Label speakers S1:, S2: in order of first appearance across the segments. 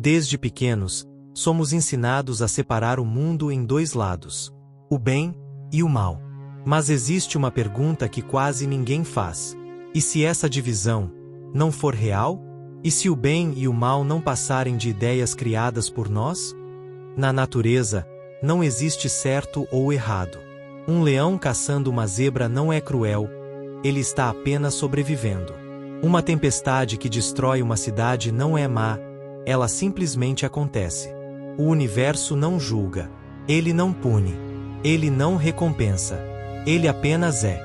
S1: Desde pequenos, somos ensinados a separar o mundo em dois lados: o bem e o mal. Mas existe uma pergunta que quase ninguém faz: e se essa divisão não for real? E se o bem e o mal não passarem de ideias criadas por nós? Na natureza, não existe certo ou errado. Um leão caçando uma zebra não é cruel, ele está apenas sobrevivendo. Uma tempestade que destrói uma cidade não é má, ela simplesmente acontece. O universo não julga, ele não pune, ele não recompensa, ele apenas é.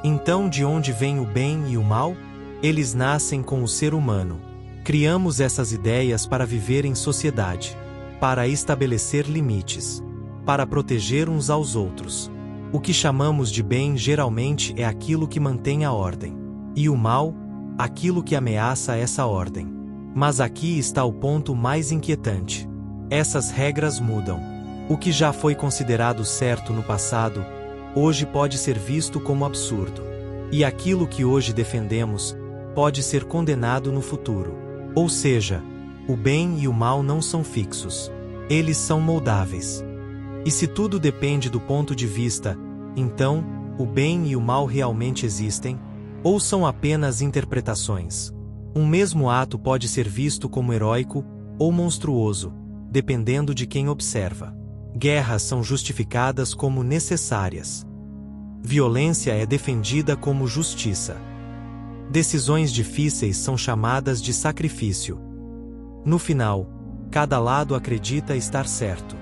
S1: Então, de onde vem o bem e o mal? Eles nascem com o ser humano. Criamos essas ideias para viver em sociedade, para estabelecer limites, para proteger uns aos outros. O que chamamos de bem geralmente é aquilo que mantém a ordem, e o mal, aquilo que ameaça essa ordem. Mas aqui está o ponto mais inquietante. Essas regras mudam. O que já foi considerado certo no passado, hoje pode ser visto como absurdo. E aquilo que hoje defendemos, pode ser condenado no futuro. Ou seja, o bem e o mal não são fixos. Eles são moldáveis. E se tudo depende do ponto de vista, então, o bem e o mal realmente existem? Ou são apenas interpretações? Um mesmo ato pode ser visto como heróico ou monstruoso, dependendo de quem observa. Guerras são justificadas como necessárias. Violência é defendida como justiça. Decisões difíceis são chamadas de sacrifício. No final, cada lado acredita estar certo.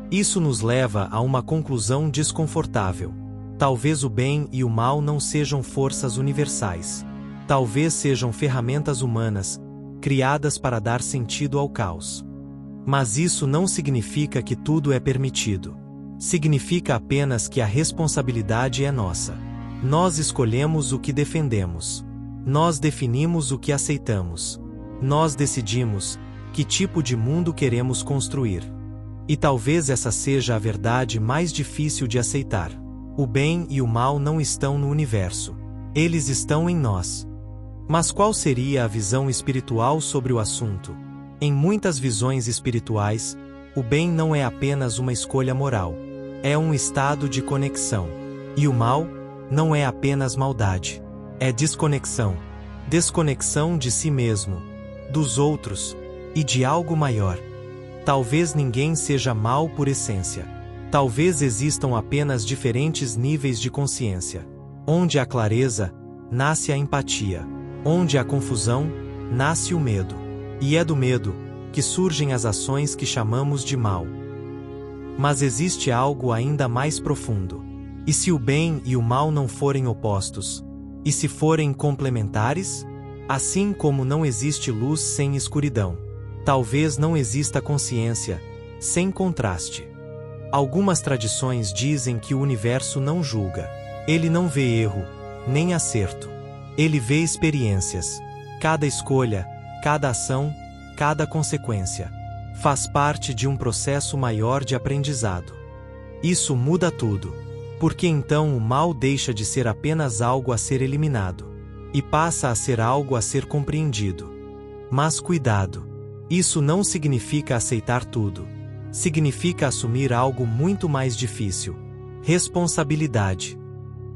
S1: Isso nos leva a uma conclusão desconfortável. Talvez o bem e o mal não sejam forças universais. Talvez sejam ferramentas humanas, criadas para dar sentido ao caos. Mas isso não significa que tudo é permitido. Significa apenas que a responsabilidade é nossa. Nós escolhemos o que defendemos. Nós definimos o que aceitamos. Nós decidimos que tipo de mundo queremos construir. E talvez essa seja a verdade mais difícil de aceitar. O bem e o mal não estão no universo. Eles estão em nós. Mas qual seria a visão espiritual sobre o assunto? Em muitas visões espirituais, o bem não é apenas uma escolha moral. É um estado de conexão. E o mal não é apenas maldade. É desconexão. Desconexão de si mesmo, dos outros e de algo maior. Talvez ninguém seja mal por essência. Talvez existam apenas diferentes níveis de consciência. Onde há clareza, nasce a empatia. Onde há confusão, nasce o medo. E é do medo que surgem as ações que chamamos de mal. Mas existe algo ainda mais profundo. E se o bem e o mal não forem opostos? E se forem complementares? Assim como não existe luz sem escuridão, talvez não exista consciência sem contraste. Algumas tradições dizem que o universo não julga. Ele não vê erro, nem acerto. Ele vê experiências. Cada escolha, cada ação, cada consequência faz parte de um processo maior de aprendizado. Isso muda tudo, porque então o mal deixa de ser apenas algo a ser eliminado e passa a ser algo a ser compreendido. Mas cuidado, isso não significa aceitar tudo. Significa assumir algo muito mais difícil: responsabilidade.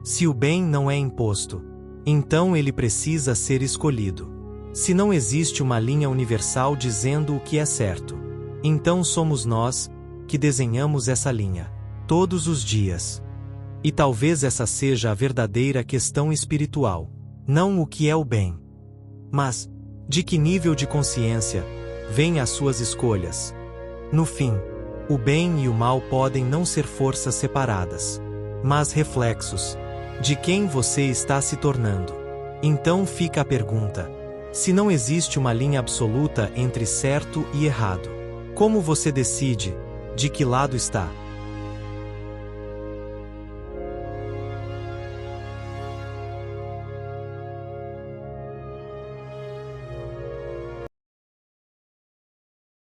S1: Se o bem não é imposto, então ele precisa ser escolhido. Se não existe uma linha universal dizendo o que é certo, então somos nós que desenhamos essa linha, todos os dias. E talvez essa seja a verdadeira questão espiritual. Não o que é o bem, mas de que nível de consciência vêm as suas escolhas. No fim, o bem e o mal podem não ser forças separadas, mas reflexos de quem você está se tornando. Então fica a pergunta: se não existe uma linha absoluta entre certo e errado, como você decide de que lado está?